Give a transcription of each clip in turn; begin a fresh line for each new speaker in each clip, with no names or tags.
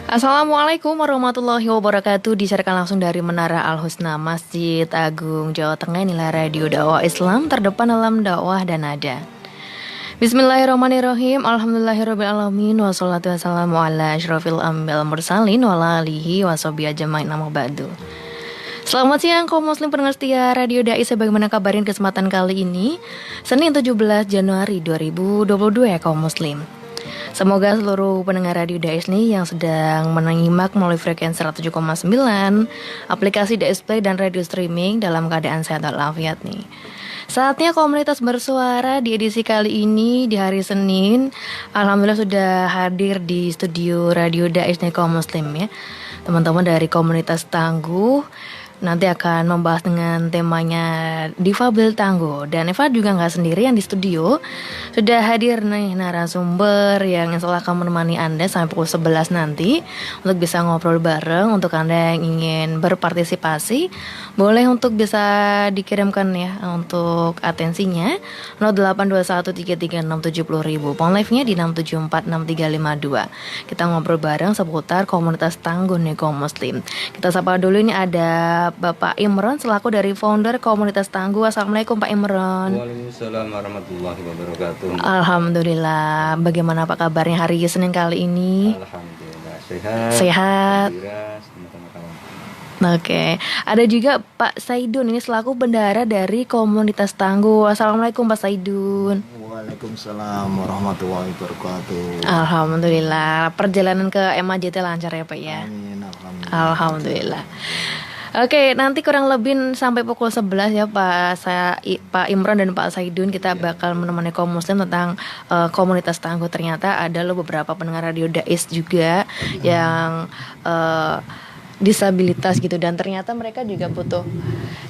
Assalamualaikum warahmatullahi wabarakatuh. Disiarkan langsung dari Menara Al-Husna, Masjid Agung, Jawa Tengah. Inilah radio dakwah Islam terdepan dalam dakwah dan nada. Bismillahirrahmanirrahim. Alhamdulillahirrabbilalamin. Wassalatu wassalamu ala asyrafil anbiya'il mursalin wa ala alihi washabihi ajmain, amma ba'du. Selamat siang kaum muslim pendengar setia Radio Dai. Sebagaimana kabarin kesempatan kali ini Senin 17 Januari 2022 ya kaum muslim. Semoga seluruh pendengar Radio Dais nih yang sedang menyimak melalui frekuensi 107,9 aplikasi Dais Play dan radio streaming dalam keadaan sehat walafiat nih. Saatnya komunitas bersuara di edisi kali ini di hari Senin. Alhamdulillah sudah hadir di studio Radio Dais nih kaum muslim ya. Teman-teman dari komunitas Tangguh nanti akan membahas dengan temanya Difabel Tangguh. Dan Eva juga gak sendirian di studio. Sudah hadir nih narasumber yang insya Allah akan menemani Anda sampai pukul 11 nanti untuk bisa ngobrol bareng. Untuk Anda yang ingin berpartisipasi, boleh untuk bisa dikirimkan ya untuk atensinya 082133670000. Phone live-nya di 6746352. Kita ngobrol bareng seputar komunitas Tangguh nih kaum muslim. Kita sapa dulu, ini ada Bapak Imron selaku dari founder komunitas Tangguh. Assalamualaikum Pak Imron.
Waalaikumsalam warahmatullahi wabarakatuh.
Alhamdulillah. Bagaimana Pak kabarnya hari Senin kali ini?
Alhamdulillah sehat.
Sehat.
Gembira, sama-sama kawan.
Oke. Ada juga Pak Saidun, ini selaku bendahara dari komunitas Tangguh. Assalamualaikum Pak Saidun.
Waalaikumsalam warahmatullahi wabarakatuh.
Alhamdulillah. Perjalanan ke MAJT lancar ya Pak ya?
Amin, alhamdulillah.
Alhamdulillah. Oke, nanti kurang lebih sampai pukul 11 ya Pak Imron dan Pak Saidun kita bakal menemani kaum muslim tentang komunitas Tangguh. Ternyata ada loh beberapa pendengar Radio Dais juga yang disabilitas gitu, dan ternyata mereka juga butuh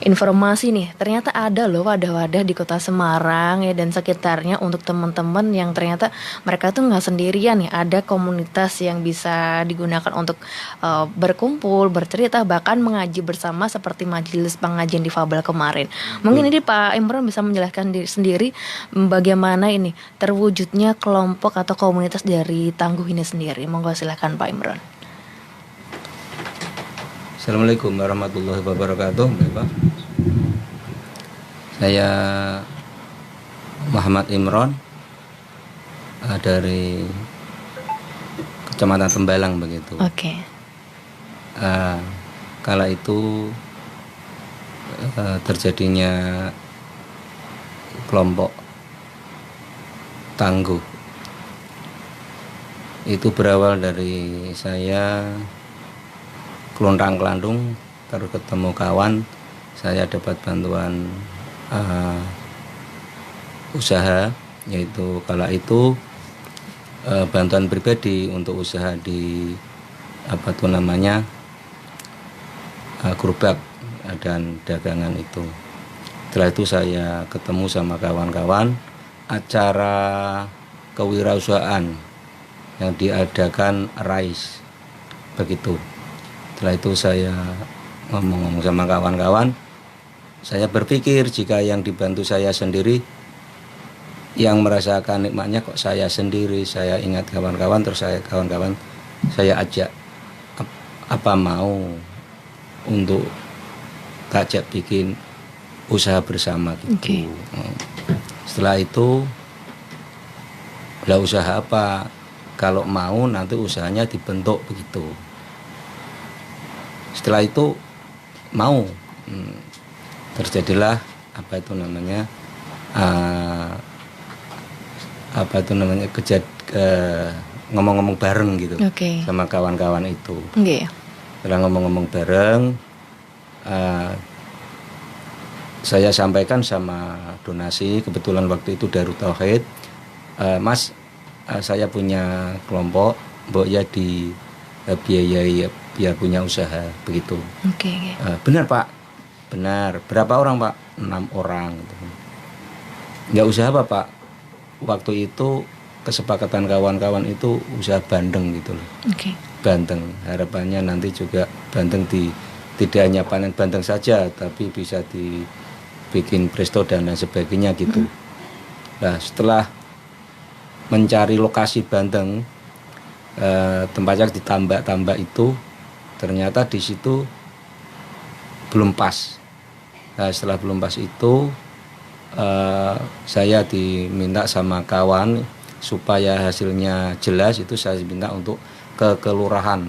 informasi nih. Ternyata ada loh wadah-wadah di kota Semarang ya dan sekitarnya untuk teman-teman yang ternyata mereka tuh nggak sendirian ya. Ada komunitas yang bisa digunakan untuk berkumpul, bercerita, bahkan mengaji bersama seperti majelis pengajian difabel kemarin. Mungkin ini Pak Imron bisa menjelaskan sendiri bagaimana ini terwujudnya kelompok atau komunitas dari Tangguh ini sendiri. Monggo silahkan Pak Imron.
Assalamualaikum warahmatullahi wabarakatuh. Bapak. Saya Muhammad Imron dari Kecamatan Tembalang begitu.
Oke.
Kala itu terjadinya kelompok Tangguh. Itu berawal dari saya kelontang-kelantung, terus ketemu kawan, saya dapat bantuan usaha, yaitu kala itu bantuan pribadi untuk usaha di gerobak dan dagangan itu. Setelah itu saya ketemu sama kawan-kawan acara kewirausahaan yang diadakan RAIS begitu. Setelah itu saya ngomong sama kawan-kawan, saya berpikir jika yang dibantu saya sendiri, yang merasakan nikmatnya kok saya sendiri. Saya ingat kawan-kawan, terus saya ajak, apa mau untuk ajak bikin usaha bersama gitu. Setelah itu, lah usaha apa? Kalau mau nanti usahanya dibentuk begitu. Setelah itu mau terjadilah ngomong-ngomong bareng gitu. Sama kawan-kawan itu. Setelah ngomong-ngomong bareng, saya sampaikan sama donasi. Kebetulan waktu itu Darut Tauhid, Mas, saya punya kelompok, mbok ya di biayai biar punya usaha begitu. Benar Pak, benar. Berapa orang Pak? 6 orang. Nggak usaha apa Pak? Waktu itu kesepakatan kawan-kawan itu usaha bandeng gitu loh. Bandeng. Harapannya nanti juga bandeng tidak hanya panen bandeng saja, tapi bisa dibikin presto dan lain sebagainya gitu. Nah setelah mencari lokasi bandeng, tempatnya ditambah-tambah itu ternyata di situ belum pas. Nah, setelah belum pas itu saya diminta sama kawan supaya hasilnya jelas, itu saya minta untuk ke kelurahan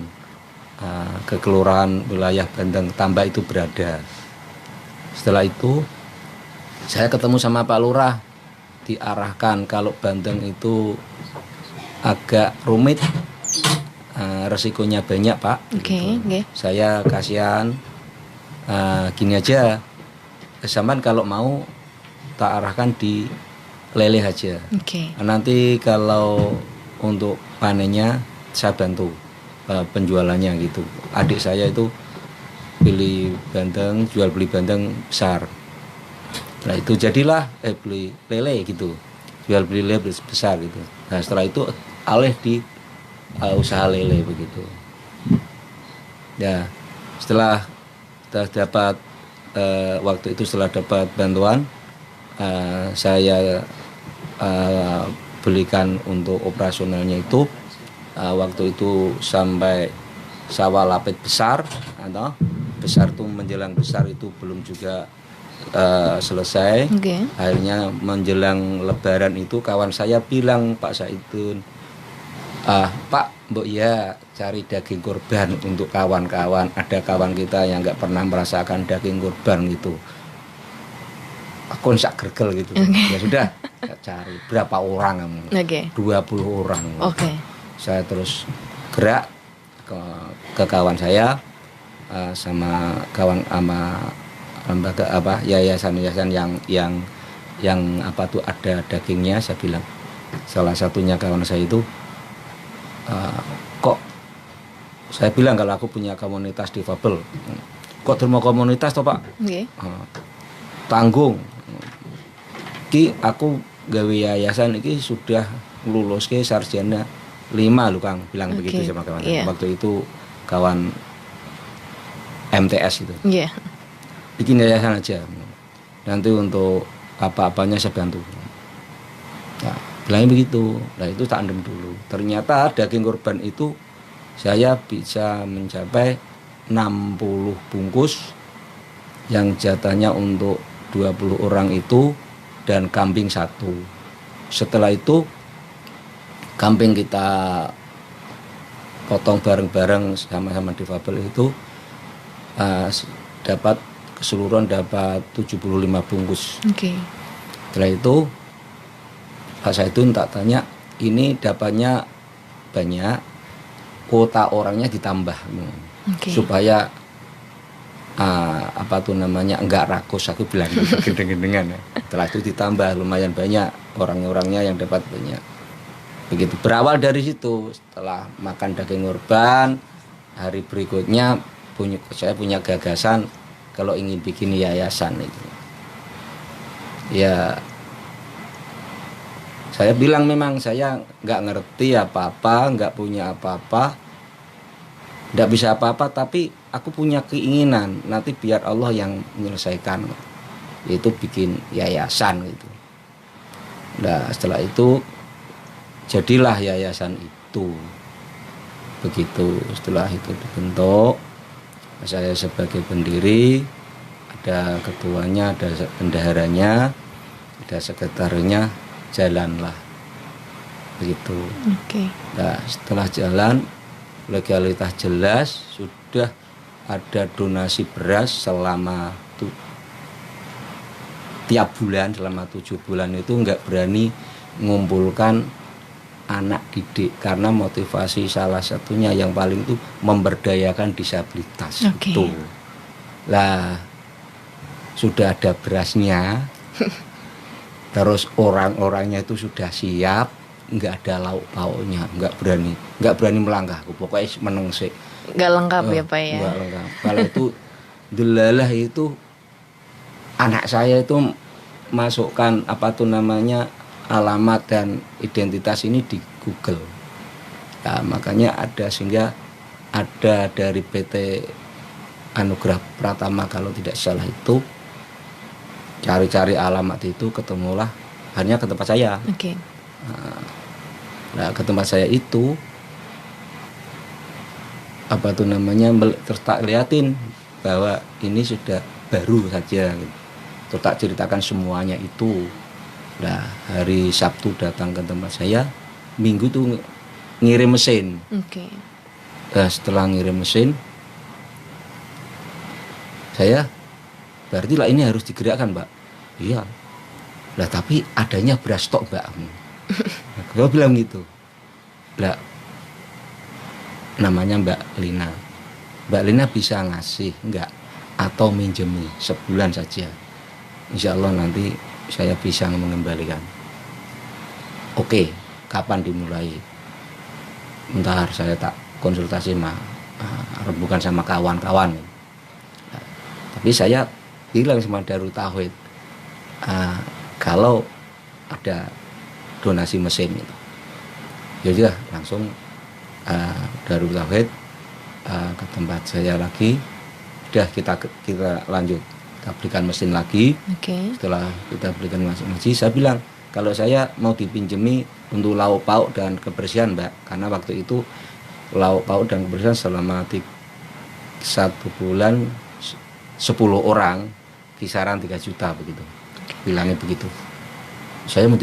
wilayah Bandeng Tambak itu berada. Setelah itu saya ketemu sama Pak Lurah, diarahkan kalau Bandeng itu agak rumit, resikonya banyak Pak.
Oke, oke.
Saya kasihan, gini aja, kesamaan kalau mau tak arahkan di Leleh aja.
Oke.
Nanti kalau untuk panennya saya bantu penjualannya gitu. Adik saya itu pilih bandeng, jual beli bandeng besar. Nah itu jadilah beli lele gitu, jual beli lele besar gitu. Nah setelah itu alih di usaha lele begitu. Ya setelah dapat waktu itu, setelah dapat bantuan, saya belikan untuk operasionalnya itu waktu itu sampai sawah lapet besar, atau besar tuh menjelang besar itu belum juga selesai.
Oke.
Akhirnya menjelang Lebaran itu kawan saya bilang, Pak Saidun, Pak, mbok ya cari daging kurban untuk kawan-kawan. Ada kawan kita yang nggak pernah merasakan daging kurban gitu. Aku nggak gergel gitu. Ya sudah, saya cari berapa orang?
Oke.
20 orang.
Oke.
Saya terus gerak ke kawan saya, sama kawan sama lembaga yayasan-yayasan yang apa tuh ada dagingnya. Saya bilang, salah satunya kawan saya itu, kok saya bilang kalau aku punya komunitas difabel, kok terima komunitas toh Pak?
Oke.
Tanggung ki aku gawe yayasan iki sudah lulus ke sarjana 5 lho Kang, bilang begitu sama kawan. Waktu itu kawan MTS itu.
Iya.
Bikin yayasan aja, nanti untuk apa-apanya saya bantu. Nah, bilangnya begitu. Nah itu tak andem dulu. Ternyata daging kurban itu saya bisa mencapai 60 bungkus yang jatahnya untuk 20 orang itu, dan kambing 1. Setelah itu kambing kita potong bareng-bareng sama-sama difabel itu dapat keseluruhan dapat 75 bungkus.
Oke.
Setelah itu Pak Saidun tak tanya, ini dapatnya banyak, kuota orangnya ditambah supaya apa tuh namanya enggak rakus, aku bilang gitu, gendeng-gendengan ya. Setelah itu ditambah lumayan banyak orang-orangnya yang dapat banyak. Begitu berawal dari situ. Setelah makan daging kurban, hari berikutnya saya punya gagasan kalau ingin bikin yayasan itu. Ya saya bilang memang saya nggak ngerti apa-apa, nggak punya apa-apa, nggak bisa apa-apa, tapi aku punya keinginan nanti biar Allah yang menyelesaikan, yaitu bikin yayasan gitu. Nah setelah itu jadilah yayasan itu. Begitu setelah itu dibentuk, saya sebagai pendiri, ada ketuanya, ada bendaharanya, ada sekretarinya, jalanlah begitu.
Oke.
Nah setelah jalan, legalitas jelas, sudah ada donasi beras selama tiap bulan, selama 7 bulan itu nggak berani ngumpulkan anak didik, karena motivasi salah satunya yang paling itu memberdayakan disabilitas. Itu lah sudah ada berasnya, terus orang-orangnya itu sudah siap, nggak ada lauk pauknya, nggak berani melangkah, pokoknya meneng sih.
Nggak lengkap ya Pak ya.
Nggak lengkap. Kalau itu delalah itu anak saya itu masukkan apa tuh namanya alamat dan identitas ini di Google. Nah, makanya ada, sehingga ada dari PT Anugerah Pratama kalau tidak salah itu, cari-cari alamat itu ketemulah hanya ke tempat saya.
Oke.
Nah ke tempat saya itu apa tuh namanya, terus tak liatin bahwa ini sudah baru saja gitu. Terus tak ceritakan semuanya itu. Nah, hari Sabtu datang ke tempat saya, Minggu tuh ngirim mesin.
Oke.
Nah, setelah ngirim mesin, saya berarti lah ini harus digerakkan, Mbak. Iya. Lah tapi adanya beras stok, Mbak. Gue bilang gitu. Lah namanya Mbak Lina. Mbak Lina bisa ngasih enggak atau minjemi sebulan saja. Insya Allah nanti saya bisa mengembalikan. Oke, kapan dimulai? Bentar saya tak konsultasi bukan sama kawan-kawan. Nah, tapi saya bilang sama Darut Tauhid, kalau ada donasi mesin itu, ya sudah langsung Darut Tauhid ke tempat saya lagi, udah kita lanjut, kita belikan mesin lagi.
Oke.
Setelah kita belikan mesin lagi, saya bilang kalau saya mau dipinjemi untuk lauk pauk dan kebersihan, Mbak, karena waktu itu lauk pauk dan kebersihan selama 1 bulan 10 orang kisaran 3 juta begitu. Bilangnya begitu. Saya mau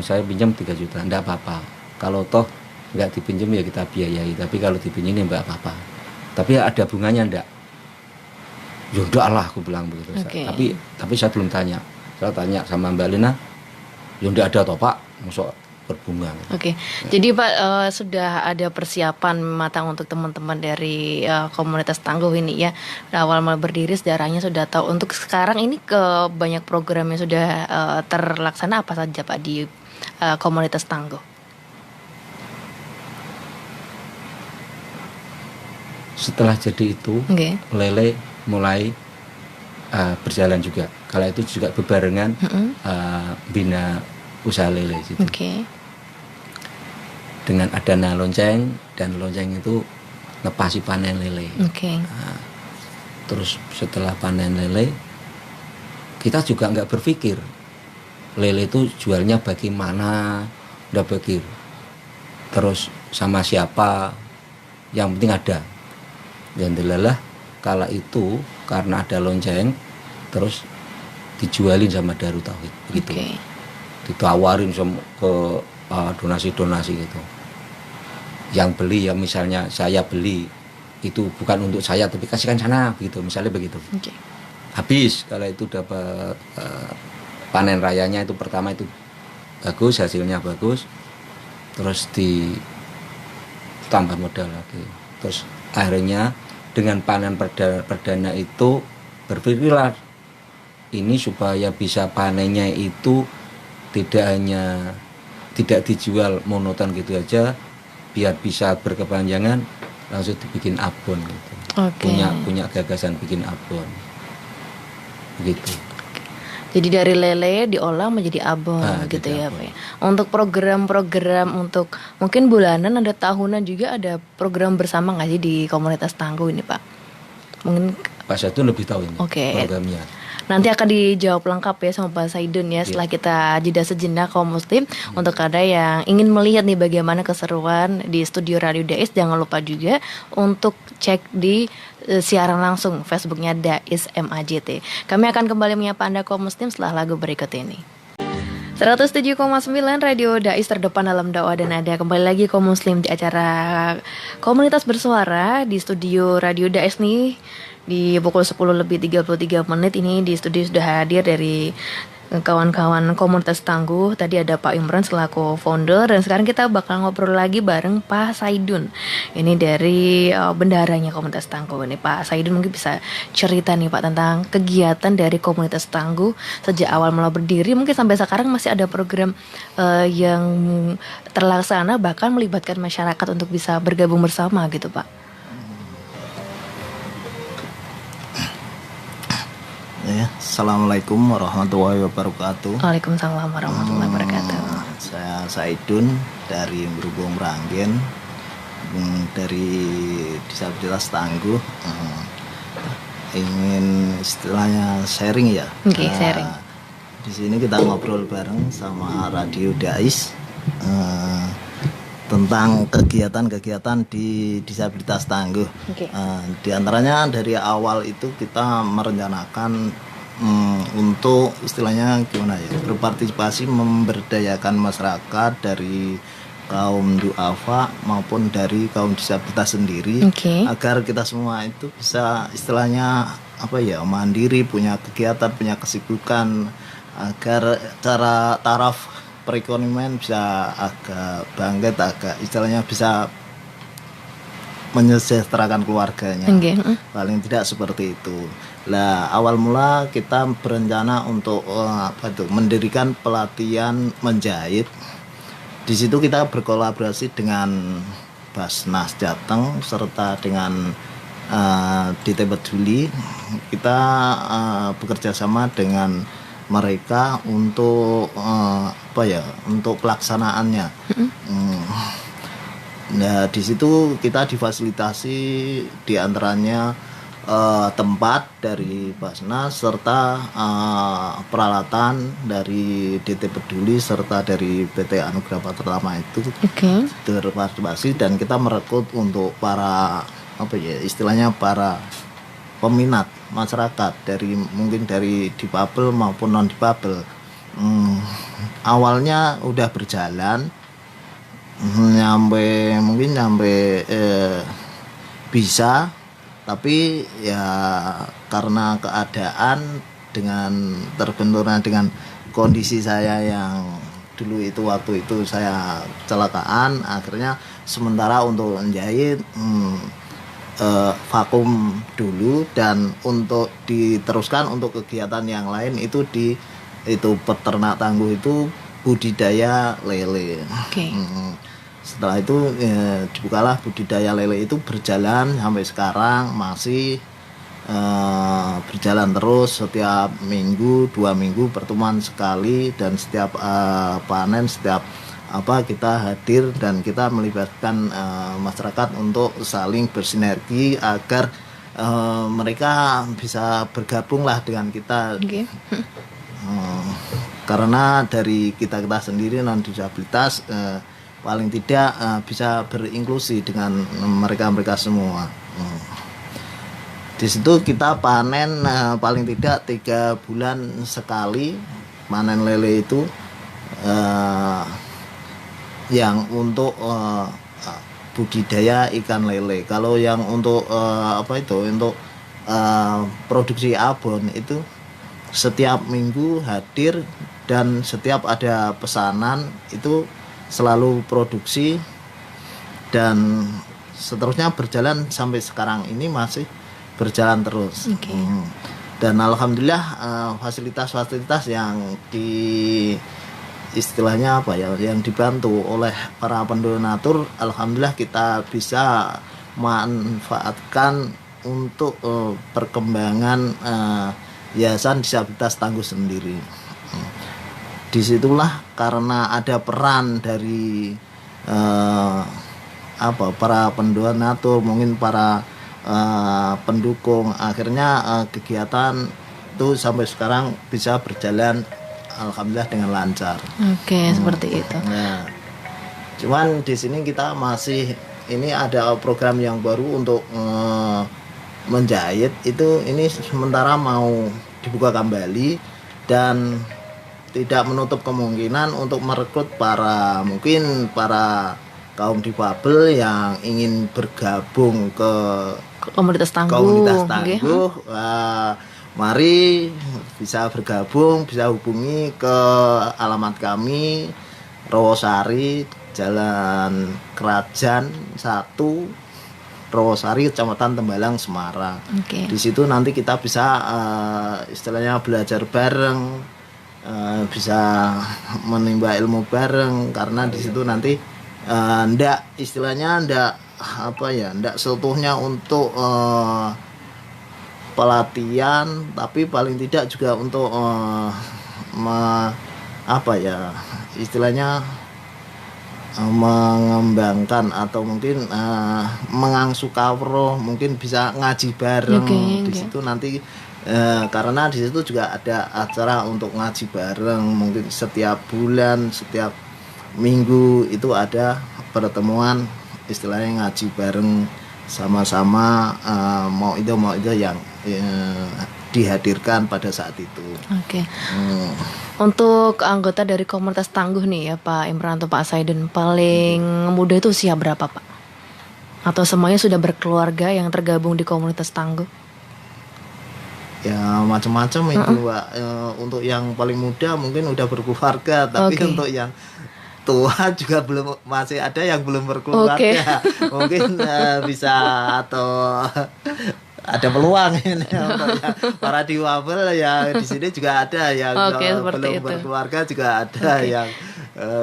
saya pinjam 3 juta, enggak apa-apa. Kalau toh enggak dipinjam ya kita biayai, tapi kalau dipinjam enggak apa-apa. Tapi ada bunganya enggak? Ya enggak lah, aku bilang begitu.
Okay.
Tapi saya belum tanya. Saya tanya sama Mbak Lina, ya enggak ada toh Pak, masuk berbunga.
Oke. Jadi Pak, sudah ada persiapan matang untuk teman-teman dari komunitas Tangguh ini ya. Awal mulai berdiri sejarahnya sudah tahu. Untuk sekarang ini ke banyak program yang sudah terlaksana apa saja Pak di komunitas Tangguh?
Setelah jadi itu, Lele mulai berjalan juga. Kala itu juga bebarengan bina usaha lele situ. Dengan adanya lonceng, dan lonceng itu ngepasi panen lele. Nah, terus setelah panen lele, kita juga nggak berpikir lele itu jualnya bagaimana, udah pikir. Terus sama siapa, yang penting ada. Dan delalah kala itu karena ada lonceng, terus dijualin sama Darut Tauhid begitu. Ditawarin ke donasi-donasi gitu. Yang beli ya misalnya saya beli itu bukan untuk saya tapi kasihkan sana begitu, misalnya begitu. Habis kalau itu dapat panen rayanya itu pertama itu bagus, hasilnya bagus, terus ditambah modal lagi, terus akhirnya dengan panen perdana itu berpikirlah ini supaya bisa panennya itu tidak dijual monoton gitu aja, biar bisa berkepanjangan, langsung dibikin abon gitu. Punya gagasan bikin abon begitu.
Jadi dari lele diolah menjadi abon gitu ya Pak. Untuk program-program untuk mungkin bulanan, ada tahunan juga, ada program bersama nggak sih di komunitas Tangguh ini Pak? Mungkin
Pak Satu lebih tahu ini programnya.
Nanti akan dijawab lengkap ya sama Pak Saidun ya setelah kita jeda sejenak kaum muslim. Untuk ada yang ingin melihat nih bagaimana keseruan di studio Radio Dais, jangan lupa juga untuk cek di siaran langsung Facebooknya Dais MAJT. Kami akan kembali menyapa Anda kaum muslim setelah lagu berikut ini. 107,9 Radio Dais terdepan dalam dakwah dan ada. Kembali lagi kaum muslim di acara Komunitas Bersuara di studio Radio Dais nih. Di pukul 10:33 ini di studio sudah hadir dari kawan-kawan komunitas Tangguh. Tadi ada Pak Imran selaku founder, dan sekarang kita bakal ngobrol lagi bareng Pak Saidun. Ini dari bendaharanya komunitas Tangguh. Ini Pak Saidun mungkin bisa cerita nih Pak tentang kegiatan dari komunitas Tangguh sejak awal mulai berdiri, mungkin sampai sekarang masih ada program yang terlaksana, bahkan melibatkan masyarakat untuk bisa bergabung bersama gitu Pak.
Ya, Assalamualaikum warahmatullahi wabarakatuh.
Waalaikumsalam warahmatullahi wabarakatuh.
Saya Saidun dari Berhubung Meranggen, dari disabilitas Tangguh. Ingin istilahnya sharing ya.
Sharing.
Di sini kita ngobrol bareng sama Radio Dais tentang kegiatan-kegiatan di disabilitas tangguh.
Oke.
Di antaranya dari awal itu kita merencanakan untuk istilahnya gimana ya, berpartisipasi memberdayakan masyarakat dari kaum duafa maupun dari kaum disabilitas sendiri,
Oke.
agar kita semua itu bisa istilahnya apa ya, mandiri, punya kegiatan, punya kesibukan, agar cara taraf perekonomian bisa agak bangkit, agak istilahnya bisa menyejahterakan keluarganya.
Oke.
Paling tidak seperti itu. Lah awal mula kita berencana untuk mendirikan pelatihan menjahit. Di situ kita berkolaborasi dengan Basnas Jateng serta dengan DT Peduli. Kita bekerja sama dengan mereka untuk untuk pelaksanaannya. Nah, di situ kita difasilitasi diantaranya tempat dari Basnas serta peralatan dari DT Peduli serta dari PT Anugerah Pertama itu
Oke.
terpartisipasi, dan kita merekrut untuk para istilahnya para peminat masyarakat dari mungkin dari difabel maupun non difabel. Awalnya udah berjalan nyampe bisa, tapi ya karena keadaan dengan terbenturnya dengan kondisi saya yang dulu itu, waktu itu saya kecelakaan, akhirnya sementara untuk menjahit vakum dulu, dan untuk diteruskan untuk kegiatan yang lain itu peternak tangguh itu budidaya lele.
Oke.
Setelah itu dibukalah budidaya lele, itu berjalan sampai sekarang masih berjalan terus. Setiap minggu 2 minggu pertemuan sekali, dan setiap panen setiap kita hadir dan kita melibatkan masyarakat untuk saling bersinergi agar mereka bisa bergabunglah dengan kita.
Oke.
Karena dari kita sendiri non disabilitas paling tidak bisa berinklusi dengan mereka semua. Di situ kita panen paling tidak 3 bulan sekali, panen lele itu yang untuk budidaya ikan lele. Kalau yang untuk untuk produksi abon itu setiap minggu hadir, dan setiap ada pesanan itu selalu produksi, dan seterusnya berjalan sampai sekarang ini masih berjalan terus.
Oke.
Dan alhamdulillah fasilitas-fasilitas yang istilahnya yang dibantu oleh para pendonatur, alhamdulillah kita bisa manfaatkan untuk perkembangan Yayasan Disabilitas Tangguh sendiri. Disitulah karena ada peran dari para pendonatur, mungkin para pendukung, akhirnya kegiatan itu sampai sekarang bisa berjalan alhamdulillah dengan lancar.
Oke, seperti itu.
Nah, cuman di sini kita masih ini ada program yang baru untuk menjahit itu, ini sementara mau dibuka kembali, dan tidak menutup kemungkinan untuk merekrut mungkin para kaum difabel yang ingin bergabung ke
Komunitas tangguh.
komunitas
Oke.
tangguh. Mari bisa bergabung, bisa hubungi ke alamat kami Rawasari, Jalan Kerajaan 1, Rawasari, Kecamatan Tembalang, Semarang.
Oke.
Di situ nanti kita bisa istilahnya belajar bareng, bisa menimba ilmu bareng, karena di situ nanti ndak seutuhnya untuk pelatihan, tapi paling tidak juga untuk istilahnya mengembangkan atau mungkin mengangsu kawruh, mungkin bisa ngaji bareng.
Oke,
di
oke.
situ nanti karena di situ juga ada acara untuk ngaji bareng, mungkin setiap bulan, setiap minggu itu ada pertemuan istilahnya ngaji bareng sama-sama, mau itu yang dihadirkan pada saat itu.
Oke. Untuk anggota dari komunitas Tangguh nih ya Pak Imran atau Pak Saidun, paling muda itu usia berapa Pak? Atau semuanya sudah berkeluarga yang tergabung di komunitas Tangguh?
Ya macam-macam itu Pak. Untuk yang paling muda mungkin udah berkeluarga, tapi untuk yang tua juga masih ada yang belum berkeluarga. Mungkin bisa atau ada peluang ini untuk para difabel ya, di sini juga ada yang belum berkeluarga juga ada yang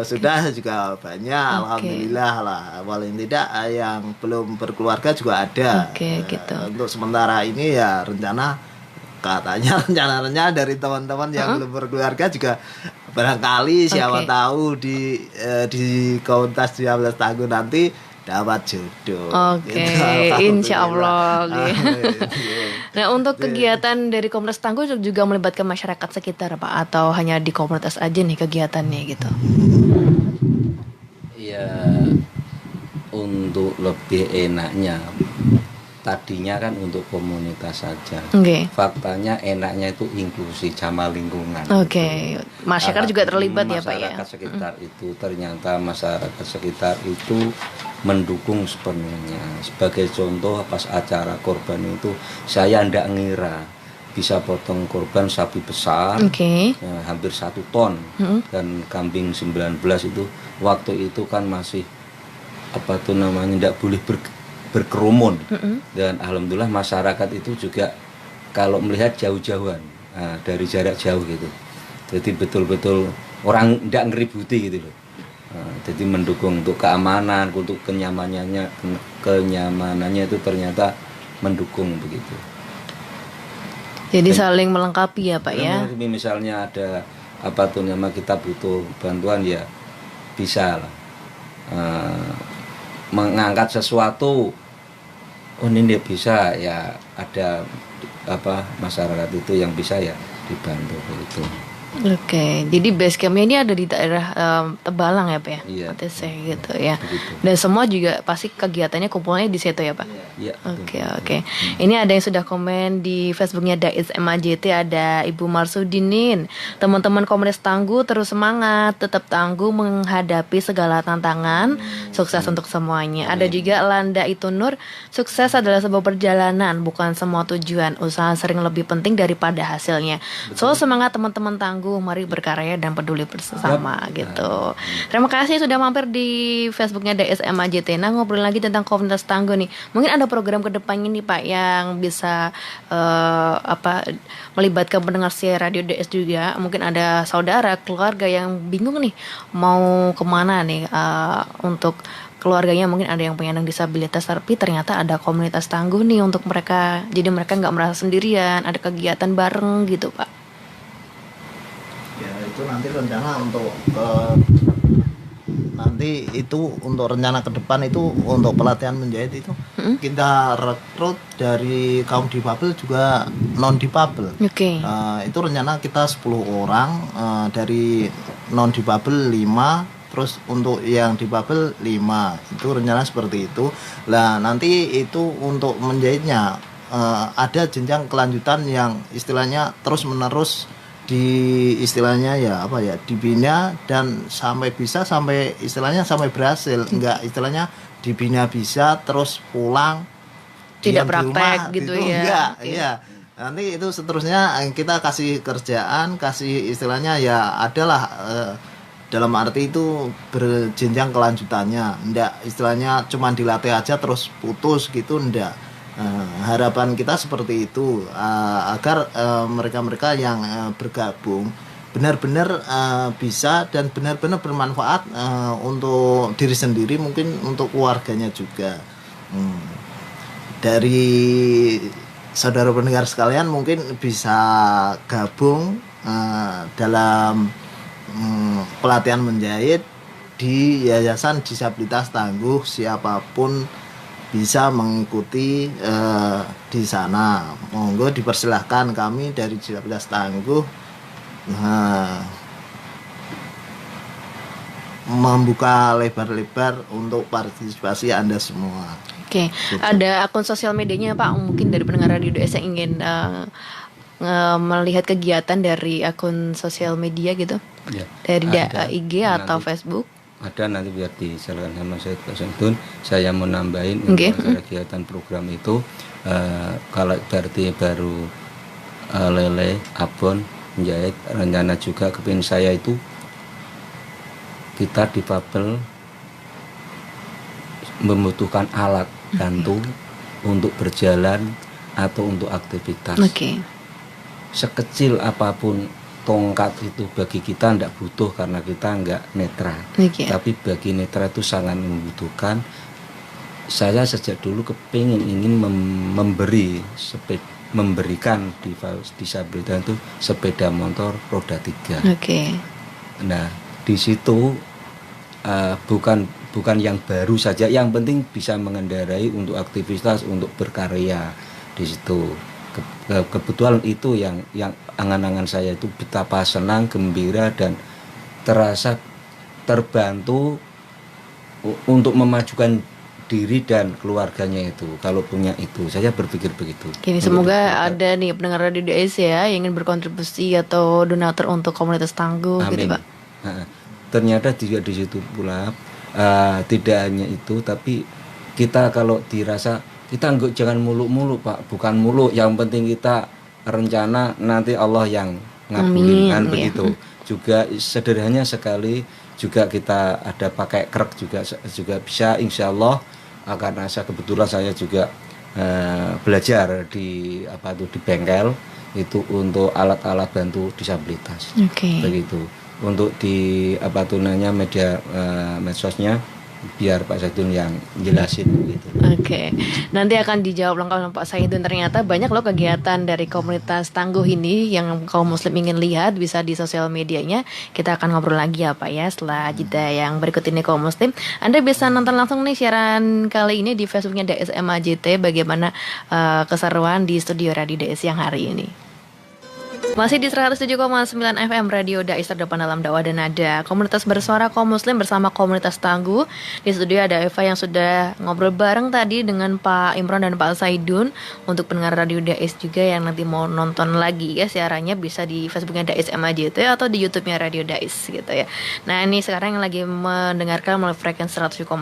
sudah juga banyak. Alhamdulillah lah, paling tidak yang belum berkeluarga juga ada.
Gitu.
Untuk sementara ini ya katanya rencana dari teman-teman yang belum berkeluarga juga barangkali siapa tahu di komunitas 12 tahun nanti dapat jodoh.
Insya Allah. Nah, untuk kegiatan dari komunitas Tangguh juga melibatkan masyarakat sekitar Pak, atau hanya di komunitas aja nih kegiatannya gitu?
Ya, untuk lebih enaknya tadinya kan untuk komunitas saja. Faktanya enaknya itu inklusi jamaah lingkungan.
Masyarakat juga terlibat ya Pak ya.
Masyarakat sekitar itu ternyata masyarakat sekitar itu mendukung sepenuhnya. Sebagai contoh pas acara korban itu saya ndak ngira bisa potong korban sapi besar, hampir 1 ton, dan kambing 19 itu waktu itu kan masih ndak boleh berkerumun, dan alhamdulillah masyarakat itu juga kalau melihat jauh-jauhan, dari jarak jauh gitu, jadi betul-betul orang tidak ngeributi gitu loh. Jadi mendukung untuk keamanan, untuk kenyamanannya itu ternyata mendukung begitu.
Jadi saling melengkapi ya Pak ya.
Misalnya ada kita butuh bantuan ya bisa lah, mengangkat sesuatu. Ini dia bisa ya, ada masyarakat itu yang bisa ya dibantu begitu.
Jadi base campnya ini ada di daerah Tebalang ya Pak ya?
Iya.
OTC gitu ya.
Begitu.
Dan semua juga pasti kegiatannya kumpulnya di situ ya Pak?
Iya.
Oke. Ini ada yang sudah komen di Facebooknya Dais MAJT, ada Ibu Marsudinin. Teman-teman komunitas Tangguh terus semangat, tetap tangguh menghadapi segala tantangan. Sukses untuk semuanya. Ada juga Landa Itunur, sukses adalah sebuah perjalanan, bukan semua tujuan. Usaha sering lebih penting daripada hasilnya. So semangat teman-teman Tangguh, mari berkarya dan peduli bersama gitu. Terima kasih sudah mampir di Facebooknya DSM AJT. Nah, ngobrol lagi tentang komunitas Tangguh nih. Mungkin ada program kedepannya nih Pak yang bisa melibatkan pendengar siaran radio DS juga. Mungkin ada saudara, keluarga yang bingung nih mau kemana nih untuk keluarganya, mungkin ada yang penyandang disabilitas tapi ternyata ada komunitas Tangguh nih untuk mereka, jadi mereka nggak merasa sendirian, ada kegiatan bareng gitu Pak.
Ya itu nanti rencana untuk nanti itu untuk rencana ke depan itu untuk pelatihan menjahit itu kita rekrut dari kaum difabel juga non difabel. Itu rencana kita 10 orang, dari non difabel 5, terus untuk yang difabel 5. Itu rencana seperti itu. Lah nanti itu untuk menjahitnya ada jenjang kelanjutan yang istilahnya terus menerus di istilahnya dibina dan sampai istilahnya sampai berhasil. Enggak, istilahnya dibina bisa terus pulang
tidak praktek gitu ya.
Enggak, iya. Nanti itu seterusnya kita kasih kerjaan, kasih istilahnya ya adalah dalam arti itu berjenjang kelanjutannya. Enggak istilahnya cuma dilatih aja terus putus gitu, enggak. Harapan kita seperti itu, agar mereka-mereka yang bergabung benar-benar bisa dan benar-benar bermanfaat untuk diri sendiri, mungkin untuk keluarganya juga. Dari saudara pendengar sekalian mungkin bisa gabung dalam pelatihan menjahit di Yayasan Disabilitas Tangguh. Siapapun bisa mengikuti di sana. Monggo dipersilahkan, kami dari Disabilitas Tangguh membuka lebar-lebar untuk partisipasi Anda semua.
Oke, ada akun sosial medianya Pak, mungkin dari pendengar Radio DS yang ingin melihat kegiatan dari akun sosial media gitu,
Ya,
dari
ada.
IG atau
Nanti
Facebook.
ada, nanti biar disalurkan sama saya Pak Sentun, saya mau nambahin
Oke.
untuk acara kegiatan program itu kalau berarti baru lele, abon, menjahit, rencana juga kepingin saya itu kita difabel membutuhkan alat bantu untuk berjalan atau untuk aktivitas.
Oke.
Sekecil apapun tongkat itu bagi kita tidak butuh karena kita nggak netra.
Oke.
Tapi bagi netra itu sangat membutuhkan. Saya sejak dulu kepingin ingin memberikan disabilitas itu sepeda motor roda 3.
Oke.
Nah, di situ bukan yang baru saja, yang penting bisa mengendarai untuk aktivitas, untuk berkarya di situ. Kebetulan itu yang angan-angan saya itu betapa senang, gembira dan terasa terbantu untuk memajukan diri dan keluarganya itu. Kalau punya itu, saya berpikir begitu.
Oke, semoga ada nih pendengar Radio DS ya yang ingin berkontribusi atau donatur untuk komunitas tangguh gitu
Amin.
Pak.
Nah, ternyata juga di situ pula tidak hanya itu, tapi kita kalau dirasa kita enggak, jangan muluk-muluk Pak, bukan muluk, yang penting kita rencana nanti Allah yang ngabulin kan, begitu. Juga sederhananya sekali juga kita ada pakai krek juga bisa, insya Allah. Karena saya kebetulan saya juga belajar di di bengkel itu untuk alat-alat bantu disabilitas.
Oke.
Begitu. Untuk di media medsosnya biar Pak Saidun yang jelasin gitu.
Oke, nanti akan dijawab lengkap sama Pak Saidun. Ternyata banyak loh kegiatan dari komunitas tangguh ini yang kaum muslim ingin lihat, bisa di sosial medianya. Kita akan ngobrol lagi ya Pak ya setelah jeda yang berikut ini kaum muslim. Anda bisa nonton langsung nih siaran kali ini di Facebooknya DSM AJT, bagaimana keseruan di studio Radio DS yang hari ini. Masih di 107,9 FM Radio Dais, terdepan dalam dakwah dan nada. Komunitas bersuara kaum muslim bersama komunitas tangguh. Di studio ada Eva yang sudah ngobrol bareng tadi dengan Pak Imron dan Pak Saidun. Untuk pendengar Radio Dais juga yang nanti mau nonton lagi ya siarannya, bisa di Facebooknya Dais MAJT atau di YouTube-nya Radio Dais gitu ya. Nah ini sekarang yang lagi mendengarkan melalui frekuensi 107,9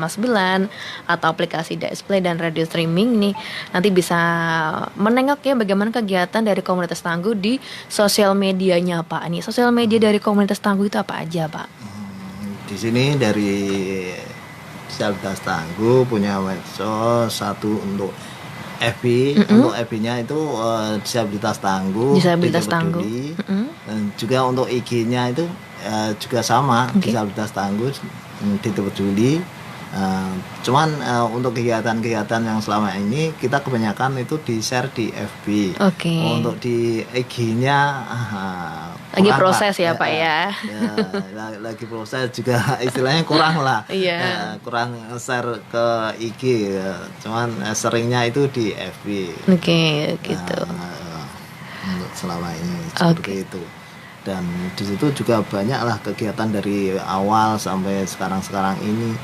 atau aplikasi Dais Play dan radio streaming nih, nanti bisa menengok ya bagaimana kegiatan dari komunitas tangguh di sosial medianya Pak. Nih sosial media dari komunitas tangguh itu apa aja Pak?
Di sini dari disabilitas tangguh punya medsos, satu untuk FB, untuk FB-nya itu disabilitas tangguh,
Disabilitas
Tidak
tangguh.
Peduli. Dan juga untuk IG-nya itu juga sama, disabilitas tangguh, Tidak Peduli. Cuman untuk kegiatan-kegiatan yang selama ini kita kebanyakan itu di-share di FB.
Oke.
Untuk di IG-nya
Lagi
kurang,
proses
Pak.
ya Pak ya.
Lagi proses juga istilahnya kurang lah.
Iya.
Kurang share ke IG ya. Cuman seringnya itu di FB.
Oke, gitu.
Untuk selama ini seperti itu. Dan di situ juga banyaklah kegiatan dari awal sampai sekarang ini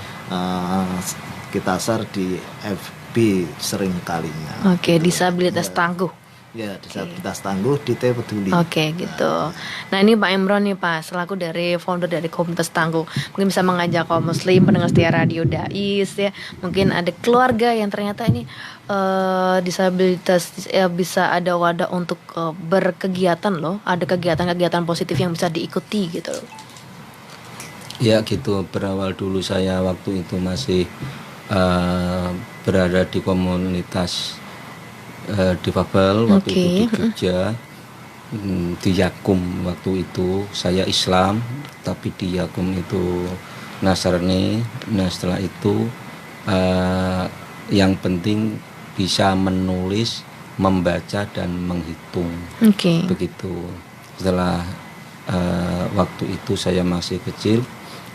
kita share di FB sering kalinya.
Oke, disabilitas tangguh.
Ya, disabilitas tangguh Tidak Peduli.
Oke, gitu. Nah ini Pak Imron nih Pak, selaku dari founder dari komunitas tangguh, mungkin bisa mengajak kaum muslim pendengar setia Radio Dais ya, mungkin ada keluarga yang ternyata ini disabilitas ya, bisa ada wadah untuk berkegiatan loh, ada kegiatan-kegiatan positif yang bisa diikuti gitu loh.
Ya gitu, berawal dulu saya waktu itu masih berada di komunitas difabel waktu itu di Jogja, di Yakum waktu itu saya Islam, tapi di Yakum itu Nasrani. Nah setelah itu yang penting bisa menulis, membaca dan menghitung. Begitu. Setelah waktu itu saya masih kecil,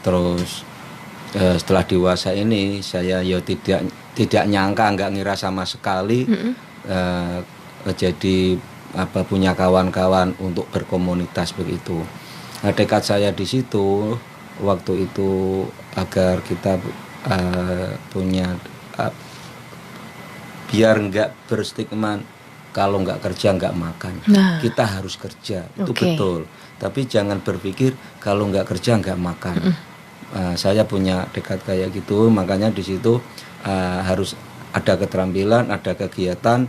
terus setelah dewasa ini saya ya tidak nyangka, nggak ngira sama sekali jadi punya kawan-kawan untuk berkomunitas begitu. Nah, tekad saya di situ waktu itu agar kita punya biar nggak berstigma kalau nggak kerja nggak makan.
Nah.
Kita harus kerja, itu
Oke.
betul. Tapi jangan berpikir kalau nggak kerja nggak makan. Saya punya dekat kayak gitu, makanya di situ harus ada keterampilan, ada kegiatan,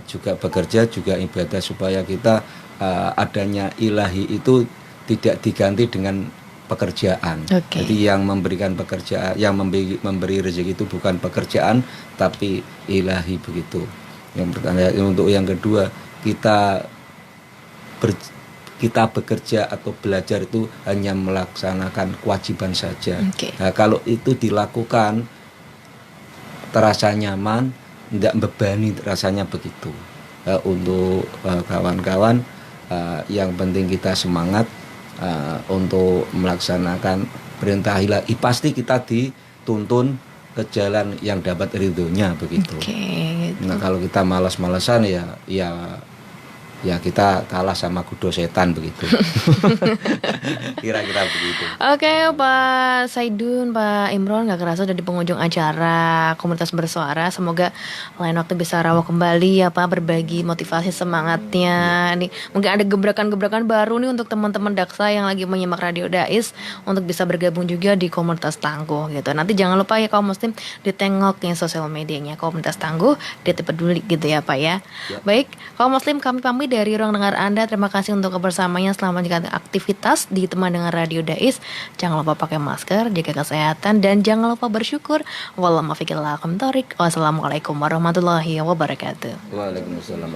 juga bekerja, juga ibadah supaya kita adanya ilahi itu tidak diganti dengan pekerjaan.
Oke.
Jadi yang memberikan pekerjaan, yang memberi rezeki itu bukan pekerjaan, tapi ilahi begitu. Yang pertama, untuk yang kedua kita bekerja atau belajar itu hanya melaksanakan kewajiban saja.
Oke.
Nah, kalau itu dilakukan terasa nyaman, tidak bebani rasanya begitu. Untuk kawan-kawan, yang penting kita semangat untuk melaksanakan perintah ilahi. Pasti kita dituntun ke jalan yang dapat ridhonya begitu.
Oke.
Nah kalau kita malas-malasan ya kita kalah sama kudo setan begitu. Kira-kira begitu.
Oke, Pak Saidun, Pak Imron, nggak kerasa udah di penghujung acara Komunitas Bersuara. Semoga lain waktu bisa rawak kembali ya Pak, berbagi motivasi semangatnya. Nih, mungkin ada gebrakan-gebrakan baru nih untuk teman-teman Daksa yang lagi menyimak Radio Dais untuk bisa bergabung juga di Komunitas Tangguh gitu. Nanti jangan lupa ya kaum muslim ditengokin sosial medianya Komunitas Tangguh, DT Peduli gitu ya Pak ya. Baik, kaum muslim kami pamit dari ruang dengar Anda. Terima kasih untuk kebersamaannya. Selamat menjalankan aktivitas di teman dengan Radio Dais. Jangan lupa pakai masker, jaga kesehatan, dan jangan lupa bersyukur. Wassalamualaikum warahmatullahi wabarakatuh.
Waalaikumsalam.